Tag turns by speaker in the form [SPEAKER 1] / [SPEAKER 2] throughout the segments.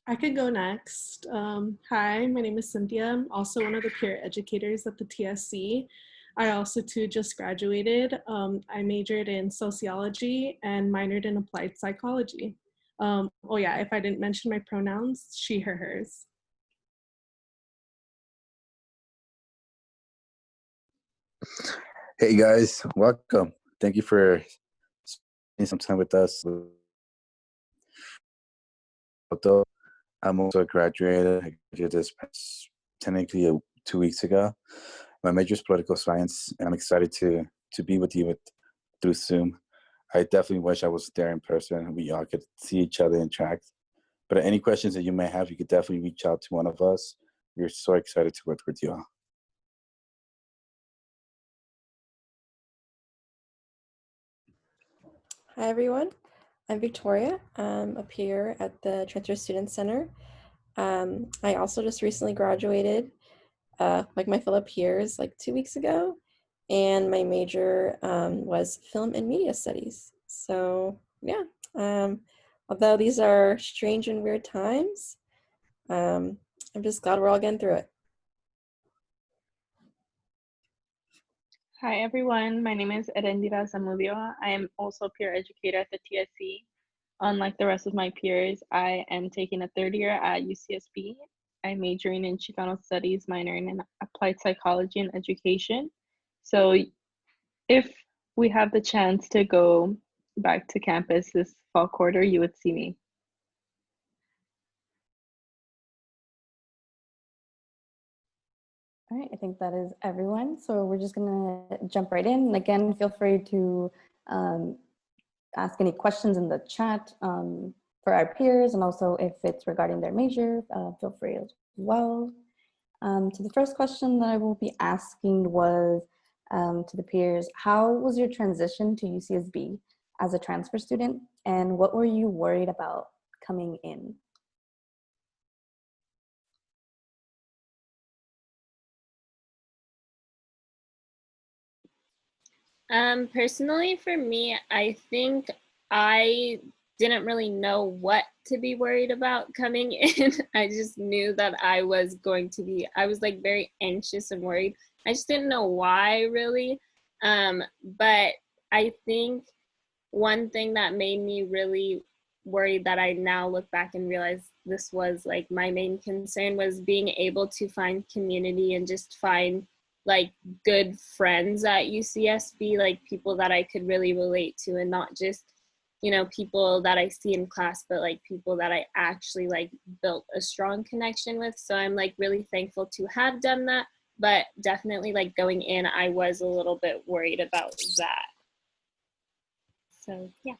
[SPEAKER 1] I could go next. Hi, my name is Cynthia. I'm also one of the peer educators at the TSC. I also too just graduated. I majored in sociology and minored in applied psychology. Oh yeah, if I didn't mention my pronouns, she, her, hers.
[SPEAKER 2] Hey guys, welcome. Thank you for spending some time with us. Although I'm also a graduate, I graduated this past, technically 2 weeks ago. My major is political science, and I'm excited to be with you through Zoom. I definitely wish I was there in person. We all could see each other, interact. But any questions that you may have, you could definitely reach out to one of us. We're so excited to work with you all.
[SPEAKER 3] Hi everyone, I'm Victoria. I'm a peer at the Transfer Student Center. I also just recently graduated, like my fellow peers, like 2 weeks ago, and my major was Film and Media Studies. So yeah, although these are strange and weird times, I'm just glad we're all getting through it.
[SPEAKER 4] Hi everyone, my name is Erendira Zamudio. I am also a peer educator at the TSC. Unlike the rest of my peers, I am taking a third year at UCSB. I'm majoring in Chicano Studies, minoring in Applied Psychology and Education. So if we have the chance to go back to campus this fall quarter, you would see me.
[SPEAKER 5] All right, I think that is everyone. So we're just gonna jump right in. And again, feel free to ask any questions in the chat for our peers, and also if it's regarding their major, feel free as well. So the first question that I will be asking was to the peers, how was your transition to UCSB as a transfer student, and what were you worried about coming in?
[SPEAKER 6] Personally, for me, I think I didn't really know what to be worried about coming in. I just knew that I was like very anxious and worried. I just didn't know why really. But I think one thing that made me really worried, that I now look back and realize this was like my main concern, was being able to find community and just find like good friends at UCSB, like people that I could really relate to, and not just, you know, people that I see in class, but like people that I actually like built a strong connection with. So I'm like really thankful to have done that, but definitely like going in, I was a little bit worried about that. So yeah.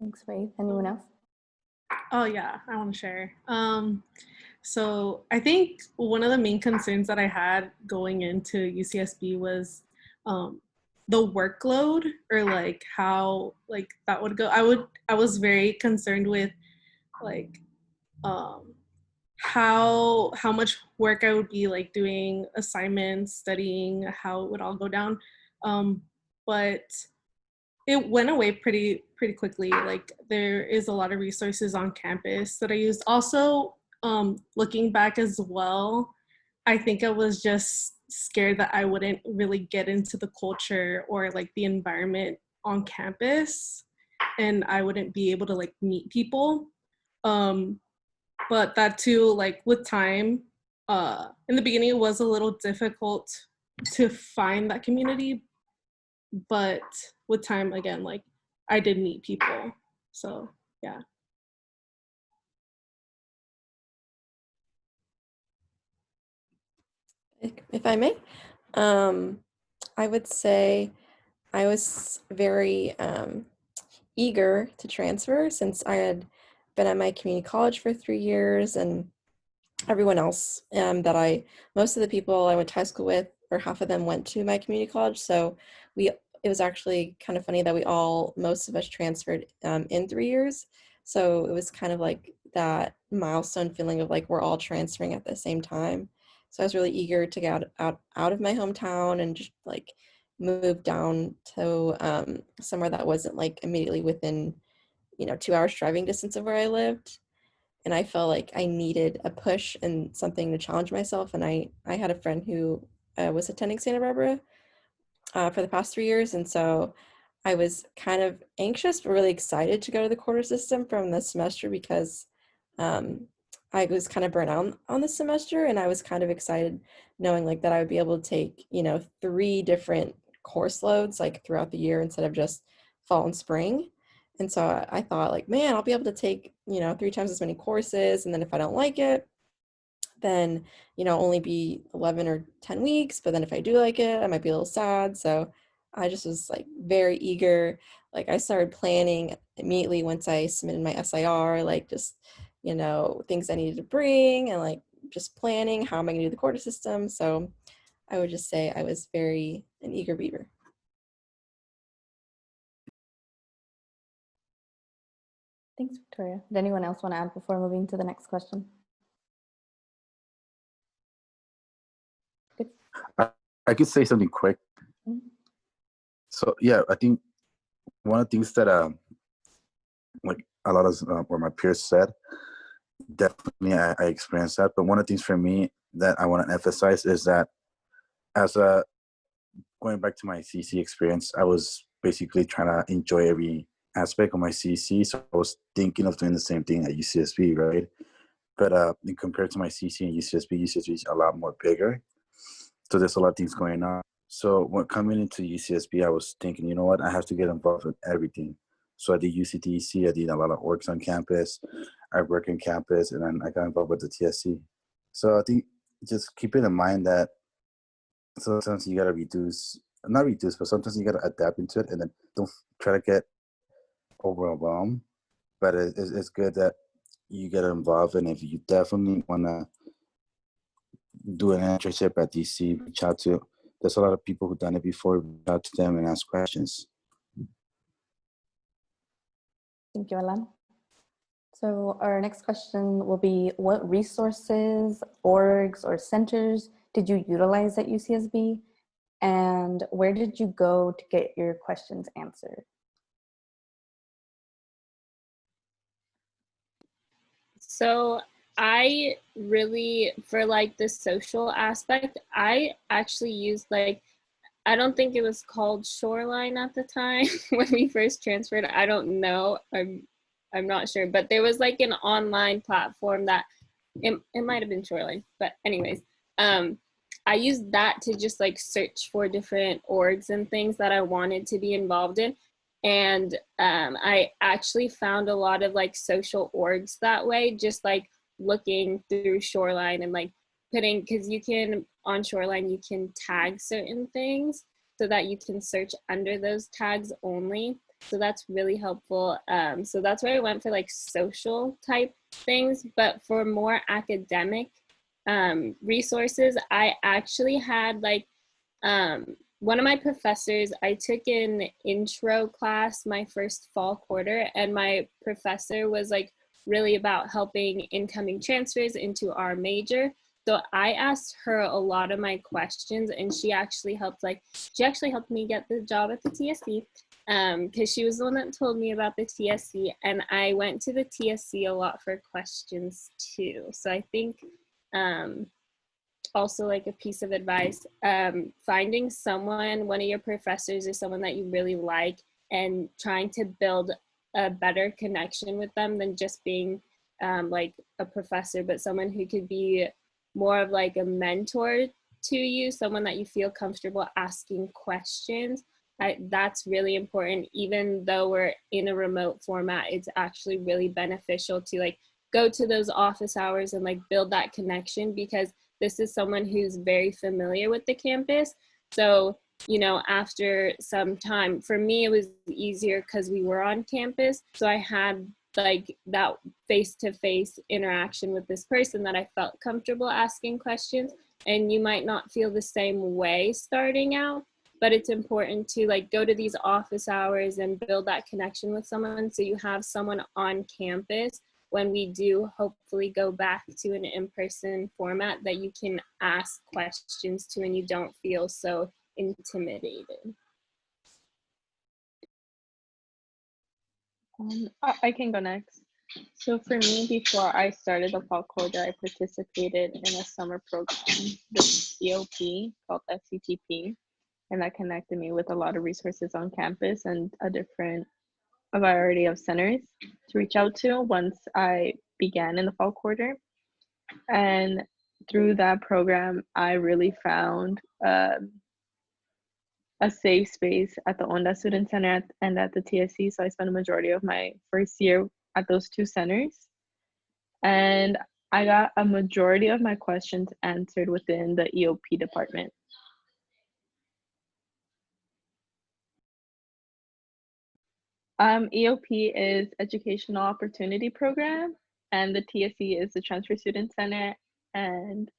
[SPEAKER 5] Thanks, Faith. Anyone else?
[SPEAKER 1] Oh yeah, I want to share. So I think one of the main concerns that I had going into UCSB was the workload, or like how like that would go. I was very concerned with like how much work I would be like doing assignments, studying, how it would all go down. But it went away pretty quickly. Like there is a lot of resources on campus that I used. Also, looking back as well, I think I was just scared that I wouldn't really get into the culture or like the environment on campus, and I wouldn't be able to like meet people. But that too, like with time, in the beginning it was a little difficult to find that community, but with time, again, like I did meet people. So yeah.
[SPEAKER 3] If I may, I would say I was very eager to transfer, since I had been at my community college for 3 years, and everyone else most of the people I went to high school with, or half of them, went to my community college. So it was actually kind of funny that most of us transferred in 3 years. So it was kind of like that milestone feeling of like we're all transferring at the same time. So I was really eager to get out of my hometown and just like move down to somewhere that wasn't like immediately within 2 hours driving distance of where I lived. And I felt like I needed a push and something to challenge myself. And I had a friend who was attending Santa Barbara for the past 3 years. And so I was kind of anxious, but really excited to go to the quarter system from this semester because I was kind of burnt out on this semester. And I was kind of excited knowing like that I would be able to take, 3 different course loads like throughout the year instead of just fall and spring. And so I thought like, man, I'll be able to take, 3 times as many courses. And then if I don't like it, then, only be 11 or 10 weeks. But then if I do like it, I might be a little sad. So I just was like very eager. Like I started planning immediately once I submitted my SIR, like just, things I needed to bring and like just planning how am I going to do the quarter system. So I would just say I was very an eager beaver.
[SPEAKER 5] Thanks, Victoria. Did anyone else want to add before moving to the next question? Good.
[SPEAKER 2] I could say something quick.
[SPEAKER 5] Mhm.
[SPEAKER 2] So yeah, I think one of the things that like a lot of what my peers said, definitely I experienced that. But one of the things for me that I want to emphasize is that as a going back to my CC experience, I was basically trying to enjoy every aspect of my CC. So I was thinking of doing the same thing at UCSB, right? But compared to my CC and UCSB is a lot more bigger. So there's a lot of things going on. So when coming into UCSB, I was thinking, you know what, I have to get involved with everything. So I did UCTC, I did a lot of works on campus, I work on campus, and then I got involved with the TSC. So I think just keep it in mind that sometimes you gotta not reduce, but sometimes you gotta adapt into it, and then don't try to get overwhelmed. But it's good that you get involved, and if you definitely wanna do an internship at DC, reach out to. There's a lot of people who've done it before. Reach out to them and ask questions.
[SPEAKER 5] Thank you, Alan. So our next question will be, what resources, orgs, or centers did you utilize at UCSB? And where did you go to get your questions answered?
[SPEAKER 6] So I really, for like the social aspect, I actually used like, I don't think it was called Shoreline at the time when we first transferred. I don't know. I'm not sure, but there was like an online platform that it might have been Shoreline, but anyways, I used that to just like search for different orgs and things that I wanted to be involved in. And I actually found a lot of like social orgs that way, just like looking through Shoreline and like putting, because you can, on Shoreline, you can tag certain things so that you can search under those tags only. So that's really helpful. So that's where I went for like social type things. But for more academic resources, I actually had like one of my professors, I took an intro class my first fall quarter, and my professor was like really about helping incoming transfers into our major. So I asked her a lot of my questions, and she actually helped me get the job at the TSC, because she was the one that told me about the TSC, and I went to the TSC a lot for questions too. So I think also like a piece of advice, finding one of your professors or someone that you really like, and trying to build a better connection with them than just being like a professor, but someone who could be more of like a mentor to you, someone that you feel comfortable asking questions. That's really important. Even though we're in a remote format, it's actually really beneficial to like go to those office hours and like build that connection, because this is someone who's very familiar with the campus. So, after some time, for me, it was easier because we were on campus. So I had like that face-to-face interaction with this person that I felt comfortable asking questions. And you might not feel the same way starting out, but it's important to like go to these office hours and build that connection with someone, so you have someone on campus when we do hopefully go back to an in-person format that you can ask questions to and you don't feel so intimidated.
[SPEAKER 4] I can go next. So for me, before I started the fall quarter, I participated in a summer program with EOP called FCTP, and that connected me with a lot of resources on campus and a variety of centers to reach out to once I began in the fall quarter. And through that program, I really found a safe space at the ONDA Student Center and at the TSC. So I spent a majority of my first year at those two centers. And I got a majority of my questions answered within the EOP department. EOP is Educational Opportunity Program, and the TSC is the Transfer Student Center, and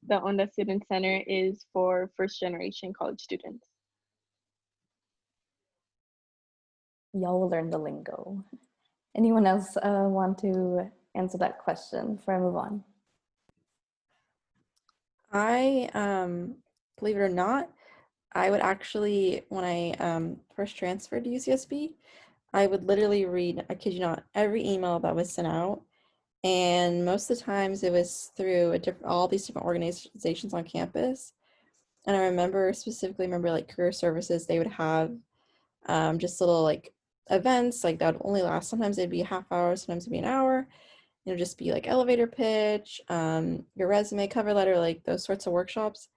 [SPEAKER 4] the ONDA Student Center is for first generation college students.
[SPEAKER 5] Y'all will learn the lingo. Anyone else want to answer that question before I move on?
[SPEAKER 3] I, believe it or not, I would actually, when I first transferred to UCSB, I would literally read, I kid you not, every email that was sent out. And most of the times it was through all these different organizations on campus. And I specifically remember like career services, they would have just little like events like that would only last. Sometimes they'd be a half hour, sometimes it'd be an hour. It would just be like elevator pitch, your resume, cover letter, like those sorts of workshops.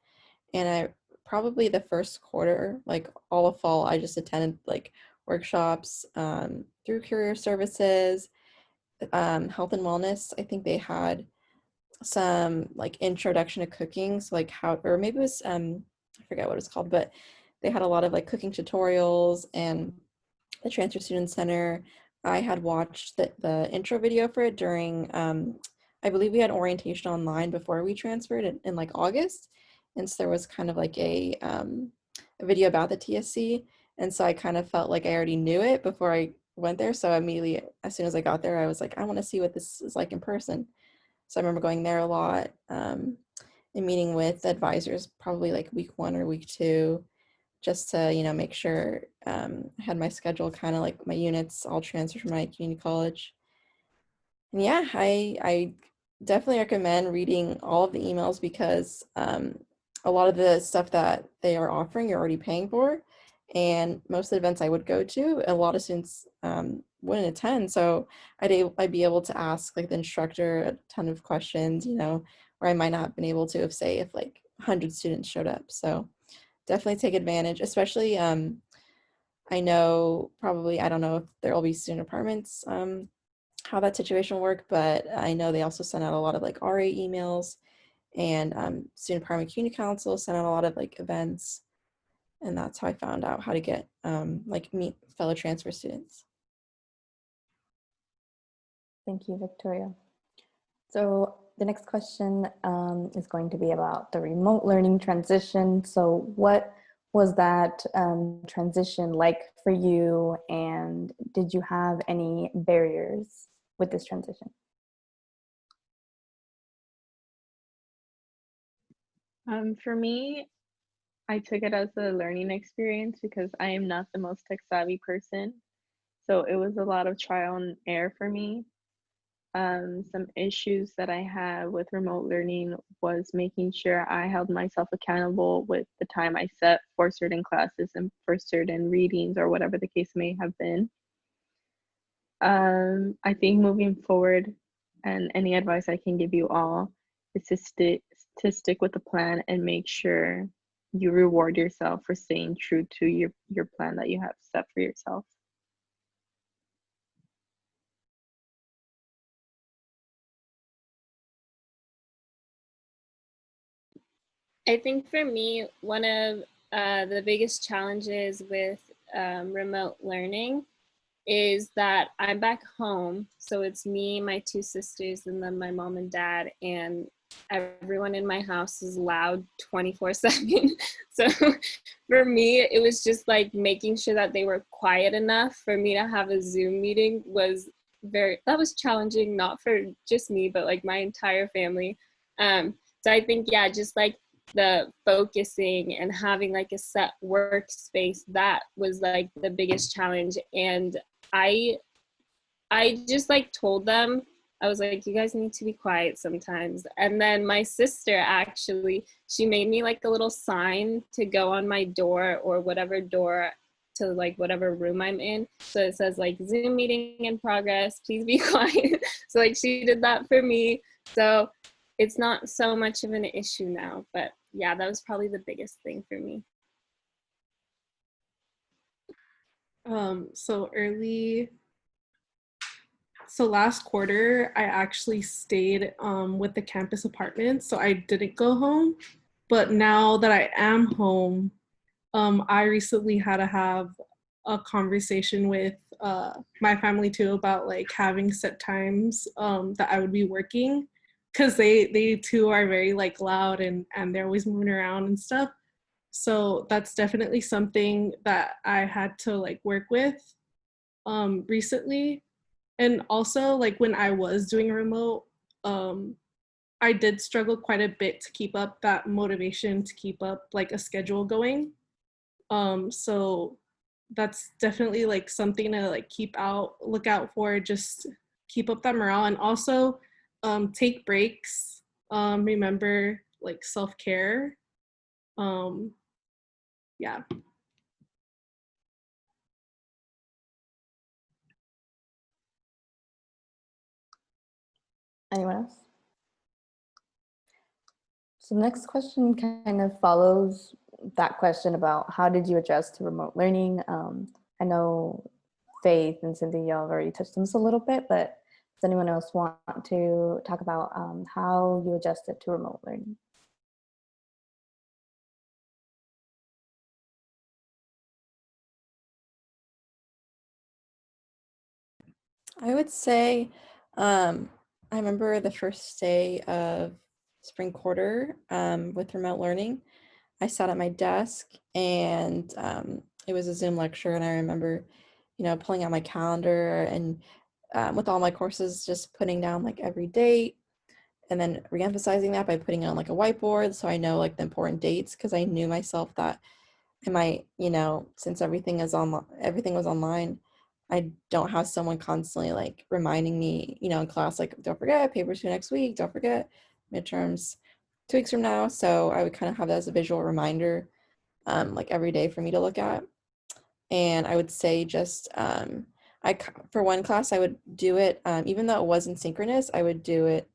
[SPEAKER 3] And I probably the first quarter, like all of fall, I just attended like workshops through career services, health and wellness. I think they had some like introduction to cooking, so like how, or maybe it was I forget what it's called, but they had a lot of like cooking tutorials. And the Transfer Student Center, I had watched the intro video for it during I believe we had orientation online before we transferred in like August, and so there was kind of like a video about the TSC, and so I kind of felt like I already knew it before I went there. So immediately, as soon as I got there, I was like, I want to see what this is like in person. So I remember going there a lot and meeting with advisors probably like week 1 or week 2, just to, make sure I had my schedule kind of like my units all transferred from my community college. And yeah, I definitely recommend reading all of the emails because a lot of the stuff that they are offering, you're already paying for. And most of the events I would go to, a lot of students wouldn't attend. So I'd be able to ask like the instructor a ton of questions, where I might not have been able to if like 100 students showed up. So definitely take advantage, especially I know probably, I don't know if there will be student apartments, how that situation will work, but I know they also send out a lot of like RA emails, and student apartment community council sent out a lot of like events. And that's how I found out how to get like meet fellow transfer students.
[SPEAKER 5] Thank you, Victoria. So the next question is going to be about the remote learning transition. So what was that transition like for you, and did you have any barriers with this transition?
[SPEAKER 4] For me, I took it as a learning experience because I am not the most tech savvy person. So it was a lot of trial and error for me. Some issues that I had with remote learning was making sure I held myself accountable with the time I set for certain classes and for certain readings or whatever the case may have been. I think moving forward, and any advice I can give you all, is to stick with the plan and make sure you reward yourself for staying true to your plan that you have set for yourself.
[SPEAKER 6] I think for me, one of the biggest challenges with remote learning is that I'm back home. So it's me, my 2 sisters, and then my mom and dad, and everyone in my house is loud 24/7. So for me, it was just like making sure that they were quiet enough for me to have a Zoom meeting that was challenging, not for just me, but like my entire family. So I think, yeah, just like the focusing and having like a set workspace, that was like the biggest challenge. And I I just like told them, I was like, you guys need to be quiet sometimes. And then my sister actually, she made me like a little sign to go on my door or whatever door to like whatever room I'm in. So it says like Zoom meeting in progress, please be quiet. So like she did that for me. So it's not so much of an issue now, but yeah, that was probably the biggest thing for me.
[SPEAKER 1] So last quarter, I actually stayed with the campus apartments, so I didn't go home. But now that I am home, I recently had to have a conversation with my family too about like having set times that I would be working, because they too are very like loud and they're always moving around and stuff. So that's definitely something that I had to like work with recently. And also like when I was doing remote, I did struggle quite a bit to keep up that motivation to keep up like a schedule going. So that's definitely like something to like look out for, just keep up that morale. And also take breaks, remember like self-care. Yeah.
[SPEAKER 5] Anyone else? So the next question kind of follows that question about how did you adjust to remote learning? I know Faith and Cynthia, y'all have already touched on this a little bit, but does anyone else want to talk about how you adjusted to remote learning?
[SPEAKER 3] I would say, I remember the first day of spring quarter with remote learning. I sat at my desk and it was a Zoom lecture, and I remember, pulling out my calendar and with all my courses, just putting down like every date, and then reemphasizing that by putting it on like a whiteboard so I know like the important dates, because I knew myself that I might, since everything was online, I don't have someone constantly like reminding me, in class, like, don't forget papers due next week, don't forget midterms 2 weeks from now. So I would kind of have that as a visual reminder, like every day for me to look at. And I would say just, for one class, I would do it, even though it wasn't synchronous, I would do it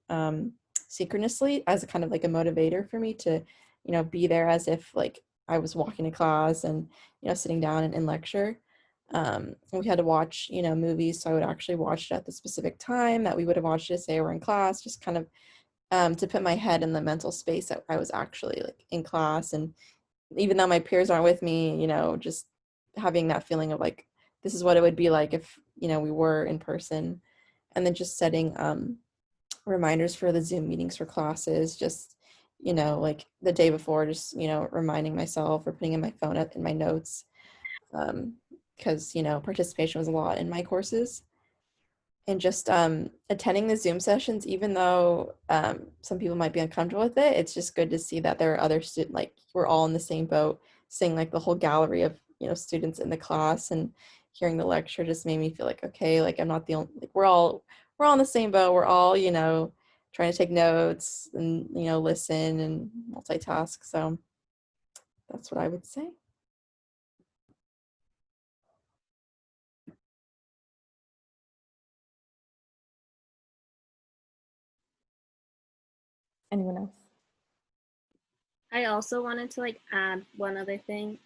[SPEAKER 3] synchronously as a kind of like a motivator for me to, be there as if like I was walking to class and, sitting down and in lecture. We had to watch, movies. So I would actually watch it at the specific time that we would have watched it, say we're in class, just kind of to put my head in the mental space that I was actually like in class. And even though my peers aren't with me, just having that feeling of like, this is what it would be like if, we were in person. And then just setting reminders for the Zoom meetings for classes, just, like the day before, just, reminding myself or putting in my phone in my notes. Because, participation was a lot in my courses. And just attending the Zoom sessions, even though some people might be uncomfortable with it, it's just good to see that there are other students, like we're all in the same boat, seeing like the whole gallery of, students in the class, and hearing the lecture just made me feel like, okay, like I'm not the only, like we're all in the same boat. We're all, trying to take notes and, listen and multitask. So that's what I would say.
[SPEAKER 5] Anyone else?
[SPEAKER 6] I also wanted to like add one other thing.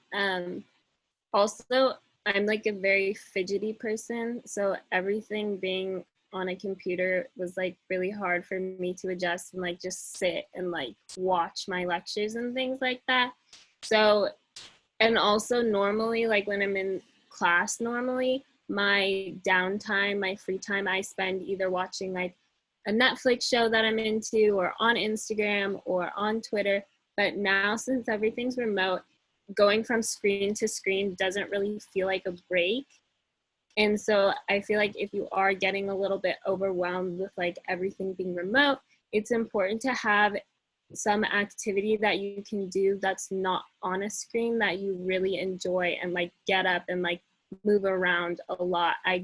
[SPEAKER 6] Also, I'm like a very fidgety person, so everything being on a computer was like really hard for me to adjust and like just sit and like watch my lectures and things like that. So, and also normally like when I'm in class normally, my downtime, my free time, I spend either watching like a Netflix show that I'm into, or on Instagram or on Twitter. But now, since everything's remote, going from screen to screen doesn't really feel like a break. And so I feel like if you are getting a little bit overwhelmed with like everything being remote, it's important to have some activity that you can do that's not on a screen that you really enjoy, and like get up and like move around a lot. I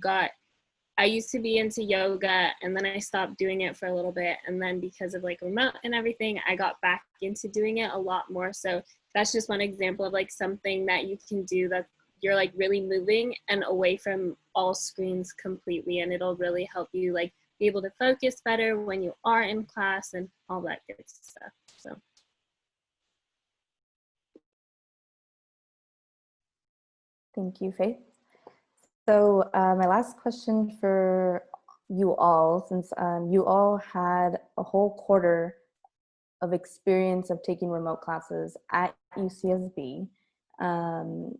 [SPEAKER 6] I used to be into yoga, and then I stopped doing it for a little bit, and then because of like remote and everything, I got back into doing it a lot more. So that's just one example of like something that you can do that you're like really moving and away from all screens completely, and it'll really help you like be able to focus better when you are in class and all that good stuff. So
[SPEAKER 5] Thank you, Faith. So my last question for you all, since you all had a whole quarter of experience of taking remote classes at UCSB, can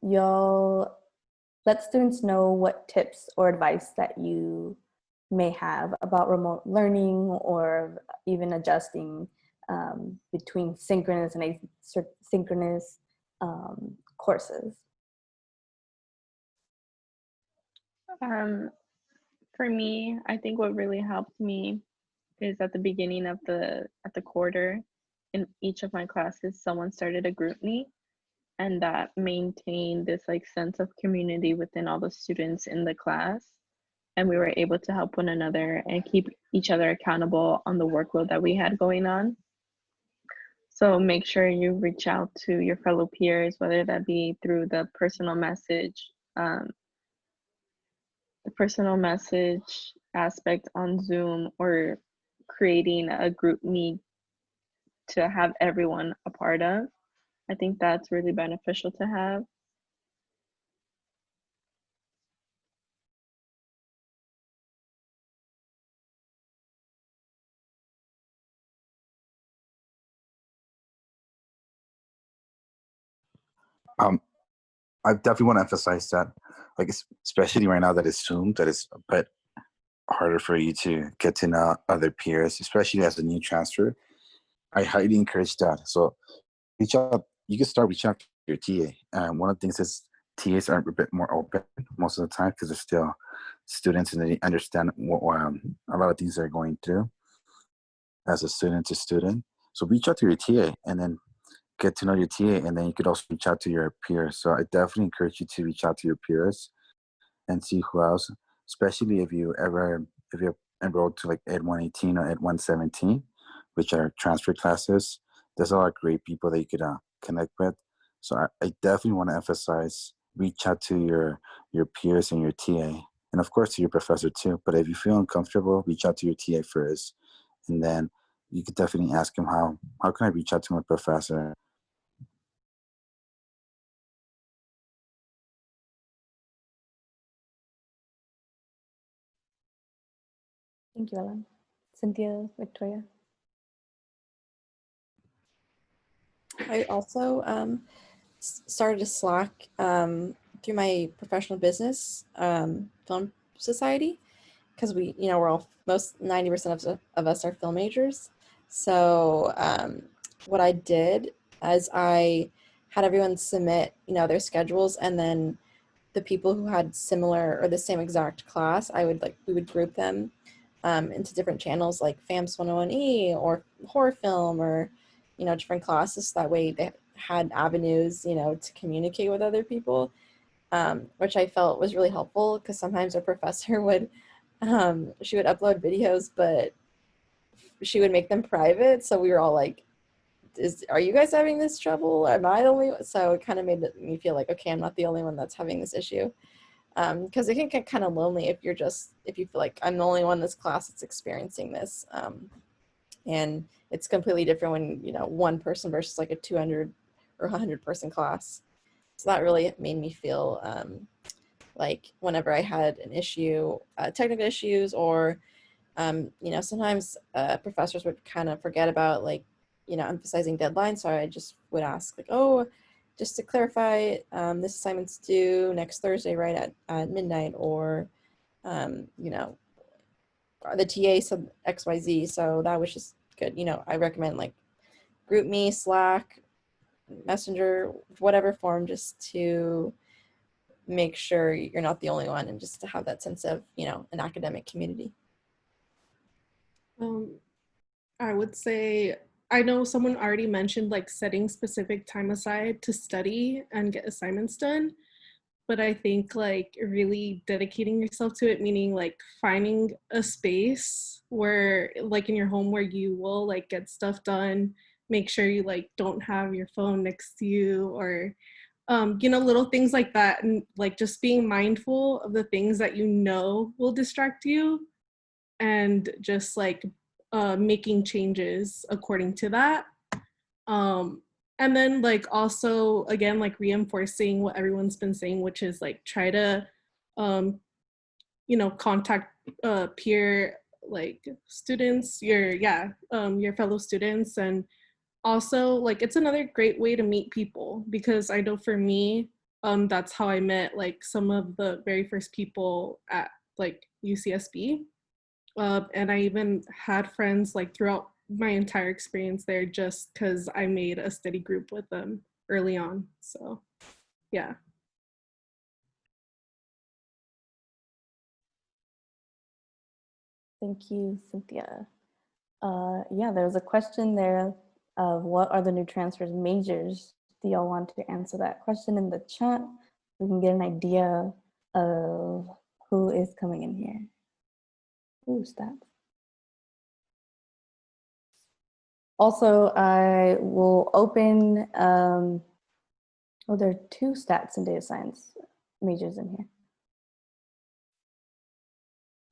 [SPEAKER 5] y'all let students know what tips or advice that you may have about remote learning, or even adjusting between synchronous and asynchronous courses?
[SPEAKER 4] For me, I think what really helped me is at the beginning of the quarter, in each of my classes, someone started a group meet, and that maintained this like sense of community within all the students in the class, and we were able to help one another and keep each other accountable on the workload that we had going on. So make sure you reach out to your fellow peers, whether that be through the personal message aspect on Zoom, or creating a group meet to have everyone a part of. I think that's really beneficial to have.
[SPEAKER 2] I definitely want to emphasize that, like, especially right now that it's Zoom, that it's a bit harder for you to get to know other peers, especially as a new transfer. I highly encourage that. So reach out. You can start reaching out to your TA. One of the things is TAs are a bit more open most of the time because they're still students and they understand what a lot of things they're going through as a student to student. So reach out to your TA and then get to know your TA, and then you could also reach out to your peers. So I definitely encourage you to reach out to your peers and see who else, especially if you're enrolled to like Ed 118 or Ed 117, which are transfer classes. There's a lot of great people that you could connect with. So I definitely want to emphasize, reach out to your peers and your TA, and of course to your professor too. But if you feel uncomfortable, reach out to your TA first, and then you could definitely ask him how can I reach out to my professor.
[SPEAKER 5] Thank you, Ellen. Cynthia, Victoria.
[SPEAKER 3] I also started a Slack through my professional business film society, because we're all, most 90% of us are film majors. So what I did is I had everyone submit their schedules, and then the people who had similar or the same exact class, we would group them into different channels like FAMS 101E or horror film, or different classes. So that way they had avenues to communicate with other people, which I felt was really helpful, because sometimes a professor would she would upload videos, but she would make them private, so we were all like, are you guys having this trouble? Am I the only one? So it kind of made me feel like, okay, I'm not the only one that's having this issue. Because it can get kind of lonely if you feel like I'm the only one in this class that's experiencing this. And it's completely different when, one person versus like a 200 or 100 person class. So that really made me feel like whenever I had an issue, technical issues, or, sometimes professors would kind of forget about emphasizing deadlines. So I just would ask like, oh, just to clarify, this assignment's due next Thursday, right at midnight, or, the TA said XYZ. So that was just good. I recommend like GroupMe, Slack, Messenger, whatever form, just to make sure you're not the only one, and just to have that sense of, an academic community.
[SPEAKER 1] I would say, I know someone already mentioned like setting specific time aside to study and get assignments done. but I think like really dedicating yourself to it, meaning like finding a space where like in your home where you will like get stuff done, make sure you like don't have your phone next to you, or you know, little things like that, and like just being mindful of the things that you know will distract you, and just like making changes according to that. And then like also again like reinforcing what everyone's been saying, which is like try to you know, contact peer like students, your fellow students. And also like it's another great way to meet people, because I know for me that's how I met like some of the very first people at like UCSB. And I even had friends like throughout my entire experience there, just because I made a study group with them early on. So yeah.
[SPEAKER 5] Thank you, Cynthia. Yeah, there's a question there of what are the new transfers majors? Do y'all want to answer that question in the chat? We can get an idea of who is coming in here. Ooh, stats. Also, I will open, oh, there are 2 stats and data science majors in here.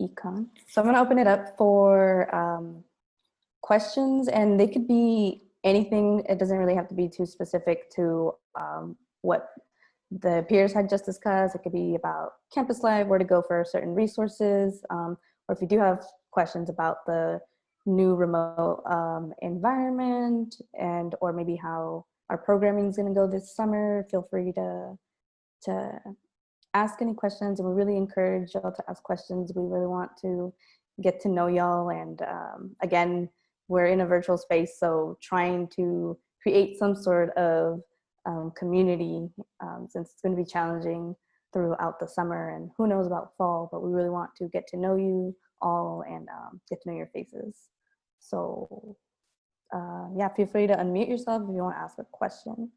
[SPEAKER 5] Econ. So I'm gonna open it up for questions, and they could be anything. It doesn't really have to be too specific to what the peers had just discussed. It could be about campus life, where to go for certain resources, or if you do have questions about the new remote environment, and or maybe how our programming is going to go this summer, feel free to ask any questions. And we really encourage y'all to ask questions. We really want to get to know y'all. And again, we're in a virtual space, so trying to create some sort of community, since it's going to be challenging throughout the summer, and who knows about fall, but we really want to get to know you all and get to know your faces. So yeah, feel free to unmute yourself if you want to ask a question.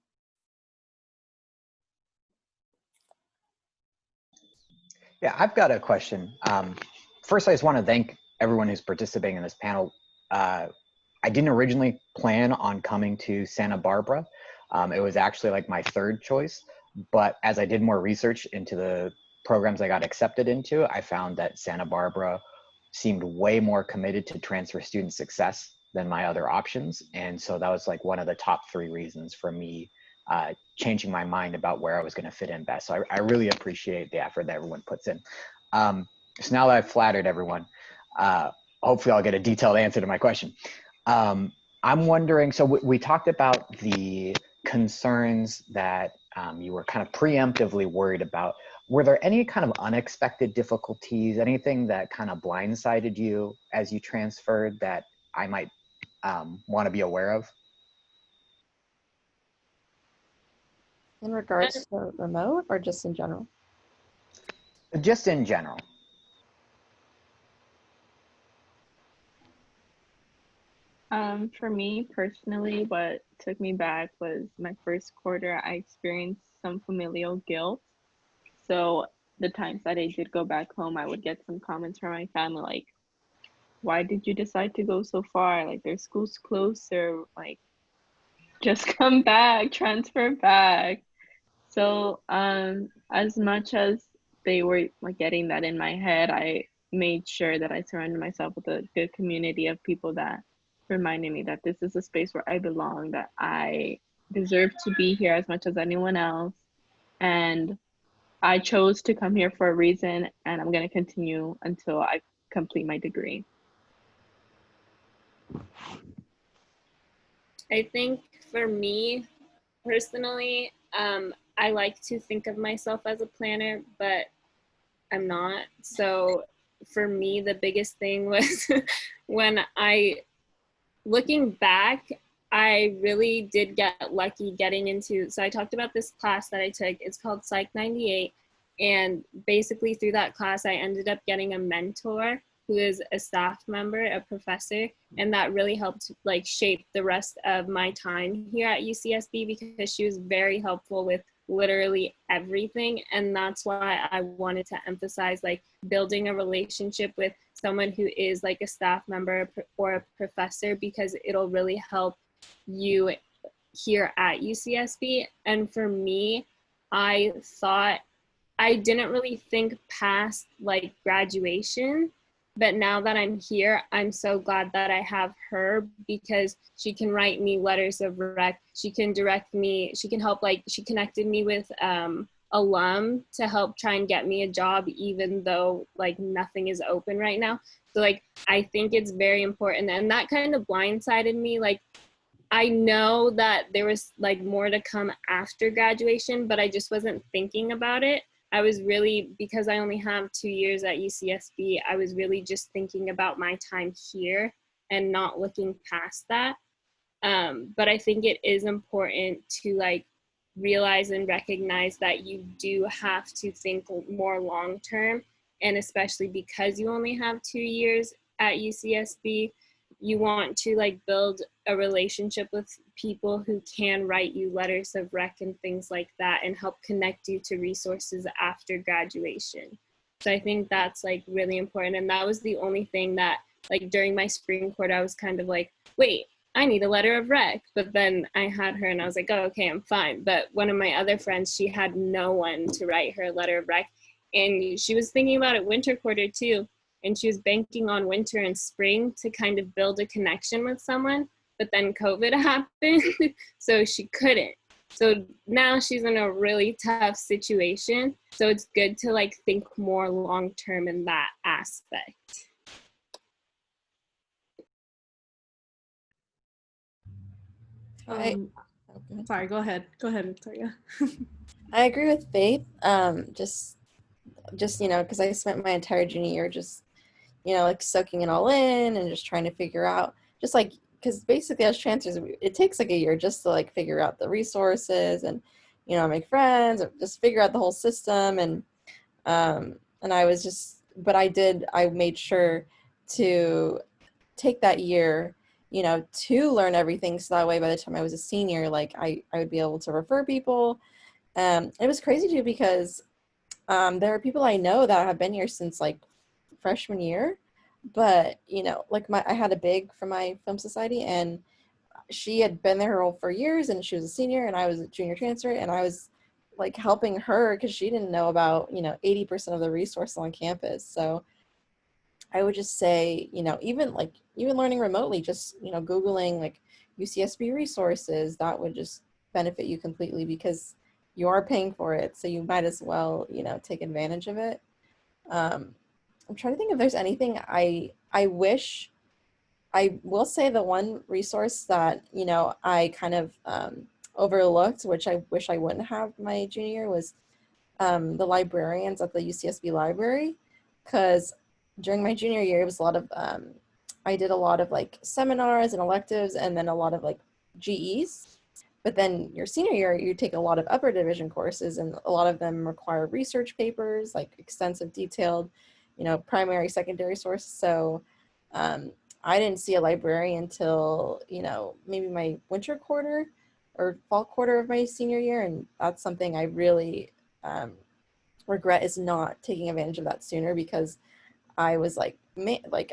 [SPEAKER 7] Yeah, I've got a question. First, I just want to thank everyone who's participating in this panel. I didn't originally plan on coming to Santa Barbara. It was actually like my 3rd choice, but as I did more research into the programs I got accepted into, I found that Santa Barbara seemed way more committed to transfer student success than my other options. And so that was like one of the top 3 reasons for me changing my mind about where I was going to fit in best. So I really appreciate the effort that everyone puts in. So now that I've flattered everyone, hopefully I'll get a detailed answer to my question. I'm wondering, so we talked about the concerns that you were kind of preemptively worried about. Were there any kind of unexpected difficulties, anything that kind of blindsided you as you transferred that I might want to be aware of?
[SPEAKER 3] In regards to remote or just in general?
[SPEAKER 7] Just in general.
[SPEAKER 4] For me personally, what took me back was my first quarter. I experienced some familial guilt. So the times that I did go back home, I would get some comments from my family like, why did you decide to go so far? Like, their school's closer, like, just come back, transfer back. So as much as they were like getting that in my head, I made sure that I surrounded myself with a good community of people that reminded me that this is a space where I belong, that I deserve to be here as much as anyone else. And I chose to come here for a reason, and I'm going to continue until I complete my degree.
[SPEAKER 6] I think for me personally, I like to think of myself as a planner, but I'm not. So for me, the biggest thing was when looking back, I really did get lucky getting into, so I talked about this class that I took. It's called Psych 98. And basically through that class, I ended up getting a mentor who is a staff member, a professor, and that really helped like shape the rest of my time here at UCSB, because she was very helpful with literally everything. And that's why I wanted to emphasize like building a relationship with someone who is like a staff member or a professor, because it'll really help you here at UCSB. And for me, I thought I didn't really think past like graduation, but now that I'm here, I'm so glad that I have her, because she can write me letters of rec. She can direct me. She can help, like she connected me with alum to help try and get me a job, even though like nothing is open right now. So like, I think it's very important. And that kind of blindsided me. Like, I know that there was like more to come after graduation, but I just wasn't thinking about it. I was really, because I only have 2 years at UCSB, I was really just thinking about my time here and not looking past that. But I think it is important to like realize and recognize that you do have to think more long term. And especially because you only have 2 years at UCSB, you want to like build a relationship with people who can write you letters of rec and things like that, and help connect you to resources after graduation. So I think that's like really important. And that was the only thing that like during my spring quarter, I was kind of like, wait, I need a letter of rec. But then I had her and I was like, oh, okay, I'm fine. But one of my other friends, she had no one to write her a letter of rec. And she was thinking about it winter quarter too. And she was banking on winter and spring to kind of build a connection with someone. But then COVID happened, so she couldn't. So now she's in a really tough situation. So it's good to like think more long-term in that aspect.
[SPEAKER 1] Sorry, go ahead. Go ahead, Victoria.
[SPEAKER 3] I agree with Faith. Just you know, because I spent my entire junior year just, you know, like soaking it all in and just trying to figure out, just like, because basically as transfers, it takes like a year just to like figure out the resources and, you know, make friends, or just figure out the whole system. And I was just, but I made sure to take that year, you know, to learn everything. So that way, by the time I was a senior, like I would be able to refer people. It was crazy too, because there are people I know that have been here since like freshman year, but you know, like I had a big from my film society, and she had been there for years, and she was a senior and I was a junior transfer, and I was like helping her because she didn't know about, you know, 80% of the resources on campus. So I would just say, you know, even learning remotely, just, you know, Googling like UCSB resources, that would just benefit you completely, because you are paying for it. So you might as well, you know, take advantage of it. I'm trying to think if there's anything I wish. I will say the one resource that, you know, I kind of overlooked, which I wish I wouldn't have my junior year, was the librarians at the UCSB library. Because during my junior year, it was a lot of, I did a lot of like seminars and electives, and then a lot of like GEs. But then your senior year, you take a lot of upper division courses, and a lot of them require research papers, like extensive, detailed, you know, primary, secondary sources. So I didn't see a librarian until, you know, maybe my winter quarter or fall quarter of my senior year. And that's something I really regret, is not taking advantage of that sooner, because I was like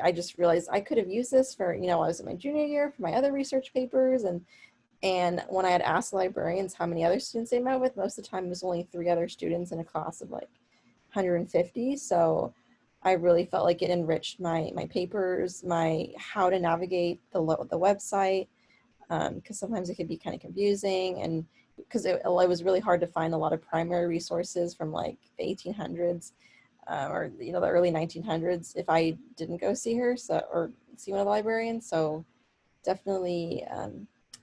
[SPEAKER 3] I just realized I could have used this for, you know, I was in my junior year for my other research papers. And when I had asked librarians how many other students they met with, most of the time it was only 3 other students in a class of like 150. So I really felt like it enriched my papers, my how to navigate the website, because sometimes it could be kind of confusing, and because it was really hard to find a lot of primary resources from like the 1800s or, you know, the early 1900s if I didn't go see her, or see one of the librarians. So definitely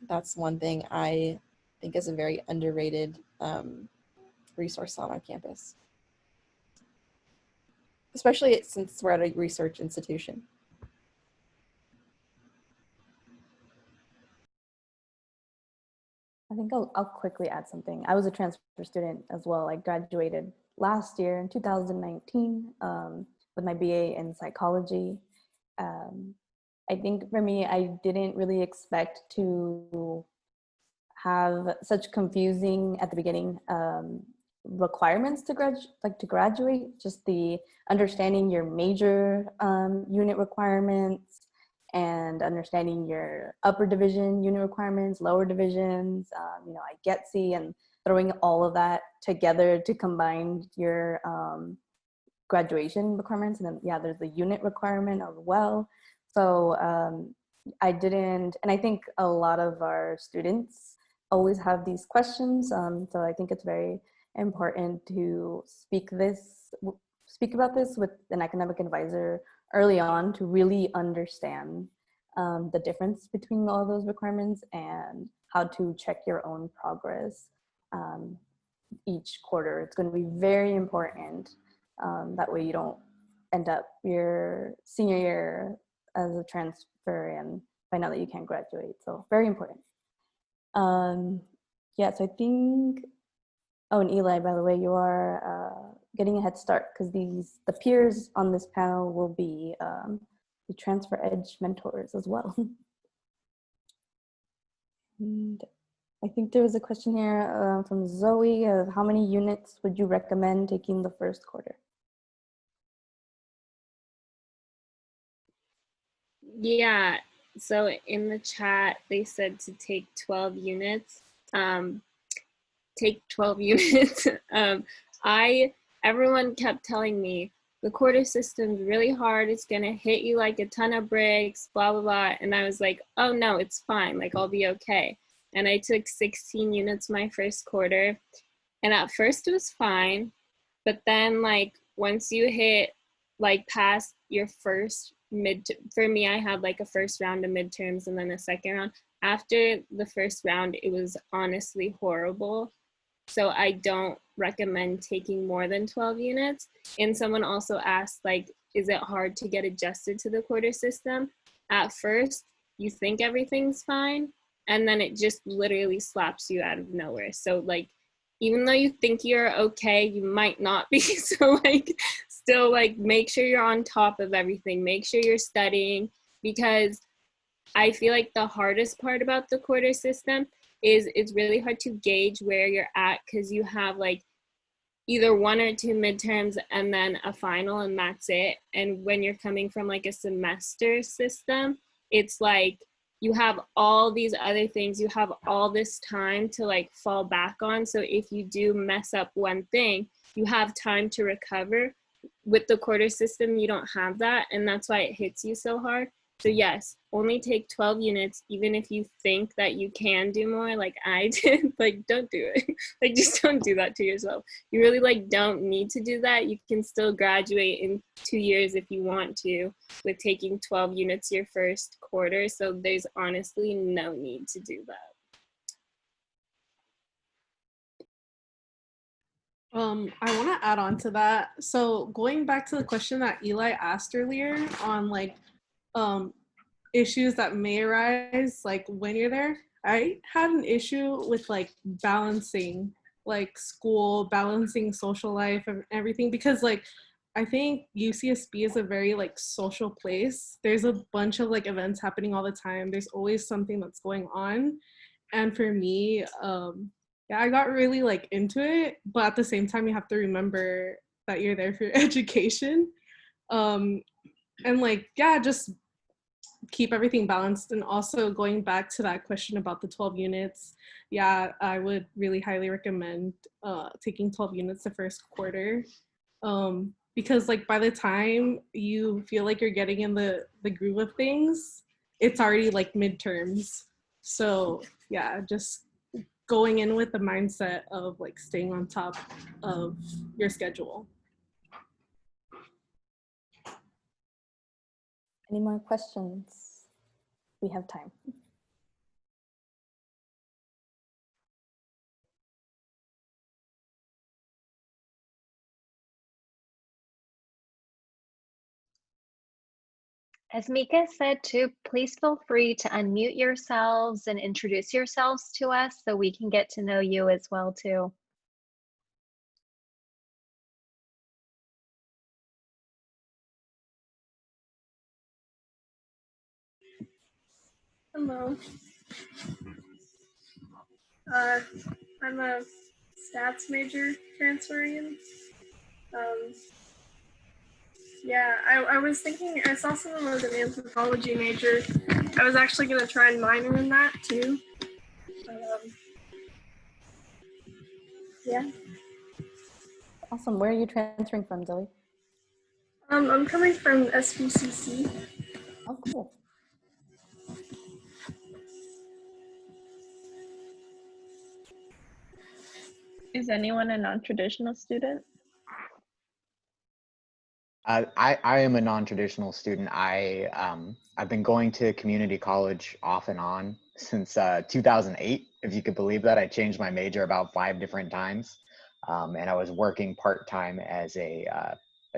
[SPEAKER 3] that's one thing I think is a very underrated resource on campus, especially since we're at a research institution.
[SPEAKER 5] I think I'll quickly add something. I was a transfer student as well. I graduated last year in 2019 with my BA in psychology. I think for me, I didn't really expect to have such confusing at the beginning requirements to graduate, just the understanding your major unit requirements and understanding your upper division unit requirements, lower divisions, you know, I get C, and throwing all of that together to combine your graduation requirements. And then, yeah, there's the unit requirement as well. So I didn't, and I think a lot of our students always have these questions. So I think it's very important to speak about this with an academic advisor early on to really understand the difference between all those requirements and how to check your own progress each quarter. It's going to be very important. That way you don't end up your senior year as a transfer and find out that you can't graduate. So very important. Yeah, so I think, oh, and Eli, by the way, you are getting a head start because the peers on this panel will be the Transfer Edge mentors as well. And I think there was a question here from Zoe of how many units would you recommend taking the first quarter?
[SPEAKER 6] Yeah, so in the chat, they said to take 12 units. Take 12 units. Everyone kept telling me, the quarter system's really hard. It's gonna hit you like a ton of bricks, blah, blah, blah. And I was like, oh no, it's fine. Like, I'll be okay. And I took 16 units my first quarter. And at first it was fine. But then like, once you hit like past your first for me, I had like a first round of midterms and then a second round. After the first round, it was honestly horrible. So I don't recommend taking more than 12 units. And someone also asked, like, is it hard to get adjusted to the quarter system? At first, you think everything's fine, and then it just literally slaps you out of nowhere. So like, even though you think you're okay, you might not be. So like, still like, make sure you're on top of everything. Make sure you're studying, because I feel like the hardest part about the quarter system is it's really hard to gauge where you're at, because you have like either 1 or 2 midterms and then a final, and that's it. And when you're coming from like a semester system, it's like you have all these other things, you have all this time to like fall back on. So if you do mess up one thing, you have time to recover. With the quarter system, you don't have that, and that's why it hits you so hard. So yes, only take 12 units, even if you think that you can do more, like I did. Like, don't do it. Like, just don't do that to yourself. You really like don't need to do that. You can still graduate in 2 years if you want to, with taking 12 units your first quarter. So there's honestly no need to do that.
[SPEAKER 1] I want to add on to that. So going back to the question that Eli asked earlier on like issues that may arise like when you're there, I had an issue with like balancing like school, balancing social life and everything, because like I think UCSB is a very like social place. There's a bunch of like events happening all the time. There's always something that's going on. And for me, yeah, I got really like into it, but at the same time, you have to remember that you're there for your education. And like, yeah, just keep everything balanced. And also going back to that question about the 12 units, yeah, I would really highly recommend taking 12 units the first quarter. Because like by the time you feel like you're getting in the groove of things, it's already like midterms. So yeah, just going in with the mindset of like staying on top of your schedule.
[SPEAKER 5] Any more questions? We have time.
[SPEAKER 8] As Mika said too, please feel free to unmute yourselves and introduce yourselves to us so we can get to know you as well too.
[SPEAKER 6] Hello.
[SPEAKER 9] I'm a stats major transferring. Yeah, I was thinking, I saw someone was an anthropology major. I was actually going to try and minor in that too. Yeah.
[SPEAKER 5] Awesome. Where are you transferring from, Zoe?
[SPEAKER 9] I'm coming from SPCC.
[SPEAKER 5] Oh, cool.
[SPEAKER 4] Is anyone a non-traditional student?
[SPEAKER 7] I am a non-traditional student. I've been going to community college off and on since 2008. If you could believe that, I changed my major about 5 different times, and I was working part-time as a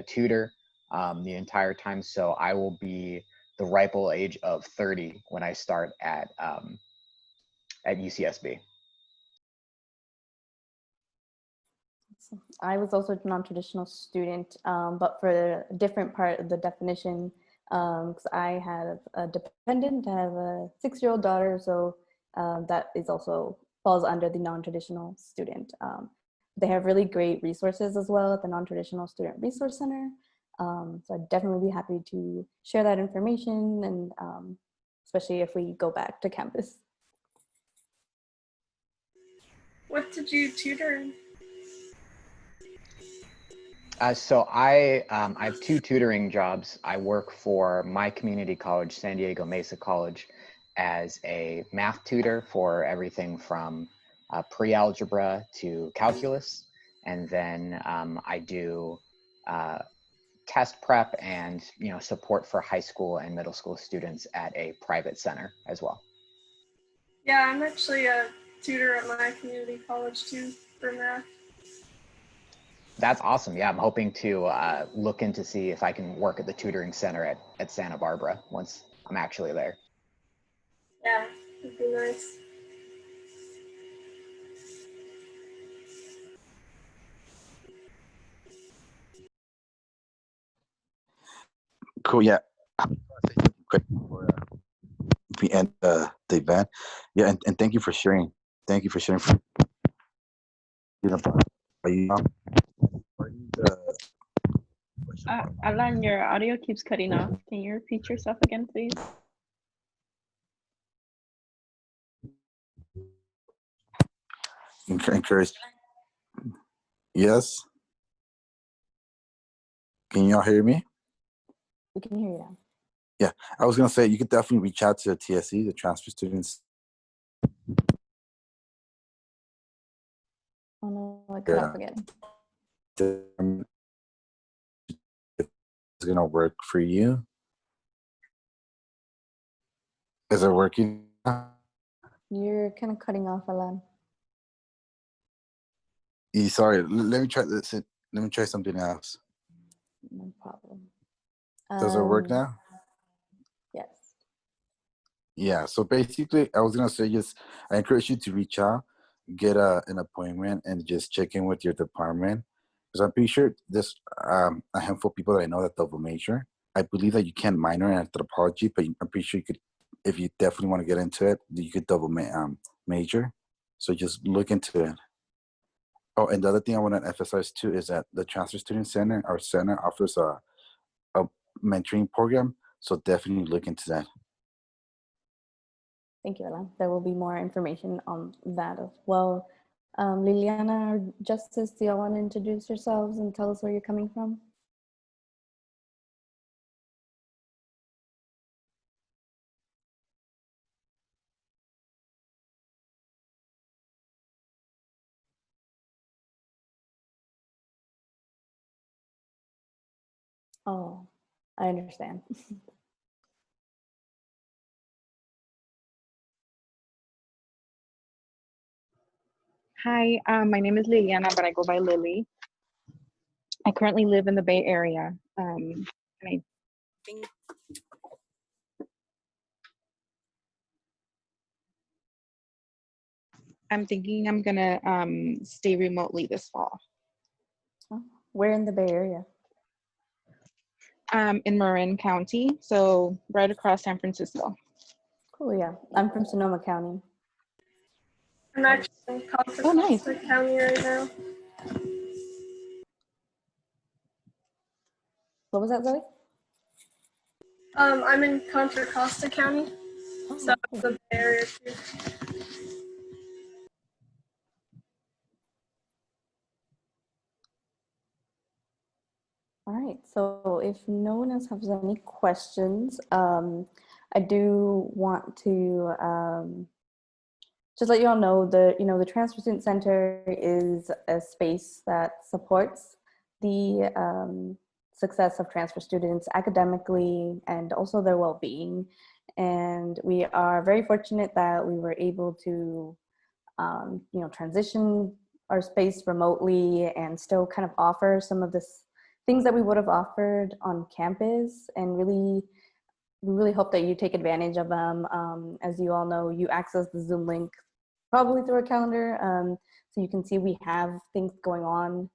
[SPEAKER 7] tutor the entire time. So I will be the ripe old age of 30 when I start at UCSB.
[SPEAKER 5] I was also a non-traditional student, but for a different part of the definition, because I have a dependent, I have a 6-year-old daughter, so that is also falls under the non-traditional student. They have really great resources as well at the Non-Traditional Student Resource Center. So I'd definitely be happy to share that information, and especially if we go back to campus.
[SPEAKER 9] What did you tutor in?
[SPEAKER 7] So I have 2 tutoring jobs. I work for my community college, San Diego Mesa College, as a math tutor for everything from pre-algebra to calculus. And then I do test prep and support for high school and middle school students at a private center as well.
[SPEAKER 9] Yeah, I'm actually a tutor at my community college too for math.
[SPEAKER 7] That's awesome. Yeah, I'm hoping to look into see if I can work at the tutoring center at Santa Barbara once I'm actually there.
[SPEAKER 9] Yeah, it'd be nice.
[SPEAKER 2] Cool. Yeah. I'm gonna say something quick before we end the event. Yeah, and thank you for sharing. Thank you for sharing. Are you
[SPEAKER 4] Alan, your audio keeps cutting off. Can you repeat yourself again, please?
[SPEAKER 2] encourage? Yes. Can y'all hear me?
[SPEAKER 5] We can hear you now.
[SPEAKER 2] Yeah, I was gonna say you could definitely reach out to the TSC, the transfer students.
[SPEAKER 5] Oh no, it cut off again.
[SPEAKER 2] It's gonna work for you. Is it working?
[SPEAKER 5] You're kind of cutting off, Alan.
[SPEAKER 2] Sorry, let me try this. Let me try something else.
[SPEAKER 5] No problem.
[SPEAKER 2] Does it work now?
[SPEAKER 5] Yes.
[SPEAKER 2] Yeah, so basically I was gonna say I encourage you to reach out, get an appointment, and just check in with your department, because I'm pretty sure there's a handful of people that I know that double major. I believe that you can minor in anthropology, but I'm pretty sure you could, if you definitely want to get into it, you could double major. So just look into it. Oh, and the other thing I want to emphasize too is that the Transfer Student Center, our center, offers a mentoring program, so definitely look into that.
[SPEAKER 5] Thank you, Alan. There will be more information on that as well. Liliana or Justice, do y'all want to introduce yourselves and tell us where you're coming from? Oh, I understand.
[SPEAKER 10] Hi, my name is Liliana, but I go by Lily. I currently live in the Bay Area, and I think I'm thinking I'm gonna stay remotely this fall.
[SPEAKER 5] Oh, where in the Bay Area?
[SPEAKER 10] In Marin County, so right across San Francisco.
[SPEAKER 5] Cool, yeah. I'm from Sonoma County.
[SPEAKER 9] I'm actually in Contra
[SPEAKER 5] Oh, nice.
[SPEAKER 9] Costa County right now.
[SPEAKER 5] What was that, Zoe?
[SPEAKER 9] I'm in Contra Costa County,
[SPEAKER 5] Oh,
[SPEAKER 9] so
[SPEAKER 5] cool.
[SPEAKER 9] the Bay Area too.
[SPEAKER 5] All right, so if no one else has any questions, I do want to just let you all know the Transfer Student Center is a space that supports the success of transfer students academically and also their well-being. And we are very fortunate that we were able to transition our space remotely and still kind of offer some of the things that we would have offered on campus, and we really hope that you take advantage of them. As you all know, you access the Zoom link probably through a calendar, so you can see we have things going on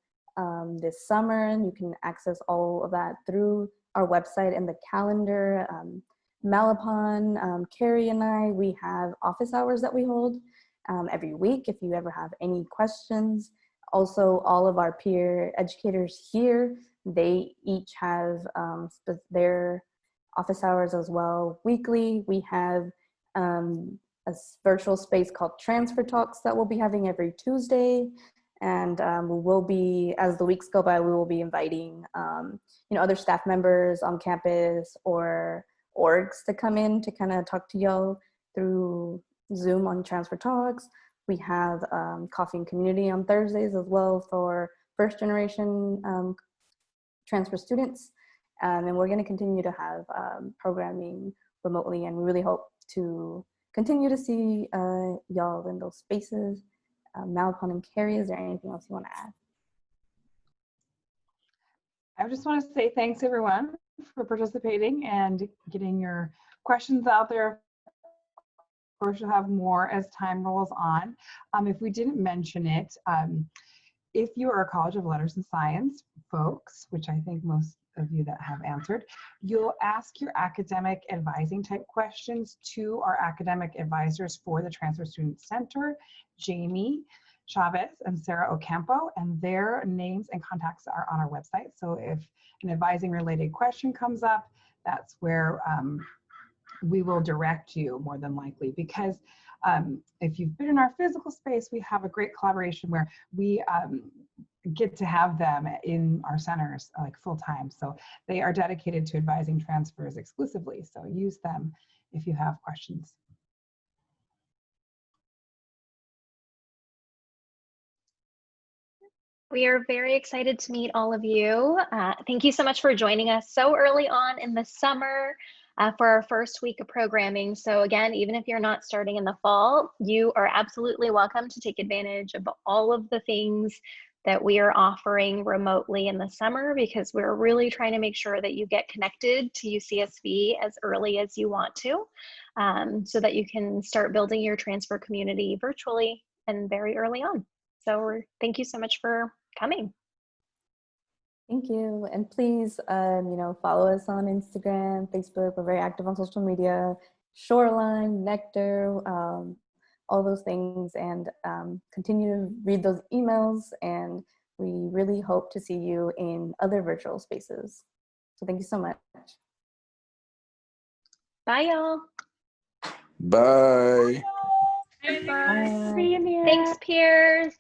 [SPEAKER 5] this summer, and you can access all of that through our website and the calendar. Malapon, Carrie and I, we have office hours that we hold every week if you ever have any questions. Also, all of our peer educators here, they each have their office hours as well weekly. We have a virtual space called Transfer Talks that we'll be having every Tuesday. And we will be, as the weeks go by, we will be inviting other staff members on campus or orgs to come in to kind of talk to y'all through Zoom on Transfer Talks. We have Coffee and Community on Thursdays as well for first generation transfer students. And we're going to continue to have programming remotely, and we really hope to continue to see y'all in those spaces. Malapon and Carrie, is there anything else you want to add?
[SPEAKER 11] I just want to say thanks everyone for participating and getting your questions out there. Of course, you'll have more as time rolls on. If we didn't mention it, if you are a College of Letters and Science folks, which I think most of you that have answered, you'll ask your academic advising type questions to our academic advisors for the Transfer Student Center, Jamie Chavez and Sarah Ocampo, and their names and contacts are on our website. So if an advising related question comes up, that's where we will direct you more than likely, because if you've been in our physical space, we have a great collaboration where we get to have them in our centers like full time. So they are dedicated to advising transfers exclusively. So use them if you have questions.
[SPEAKER 8] We are very excited to meet all of you. Thank you so much for joining us so early on in the summer for our first week of programming. So again, even if you're not starting in the fall, you are absolutely welcome to take advantage of all of the things that we are offering remotely in the summer, because we're really trying to make sure that you get connected to UCSB as early as you want to, so that you can start building your transfer community virtually and very early on. So thank you so much for coming.
[SPEAKER 5] Thank you. And please, follow us on Instagram, Facebook. We're very active on social media, Shoreline, Nectar, all those things, and continue to read those emails. And we really hope to see you in other virtual spaces. So thank you so much.
[SPEAKER 8] Bye, y'all.
[SPEAKER 2] Bye.
[SPEAKER 9] Bye.
[SPEAKER 8] Thanks, peers.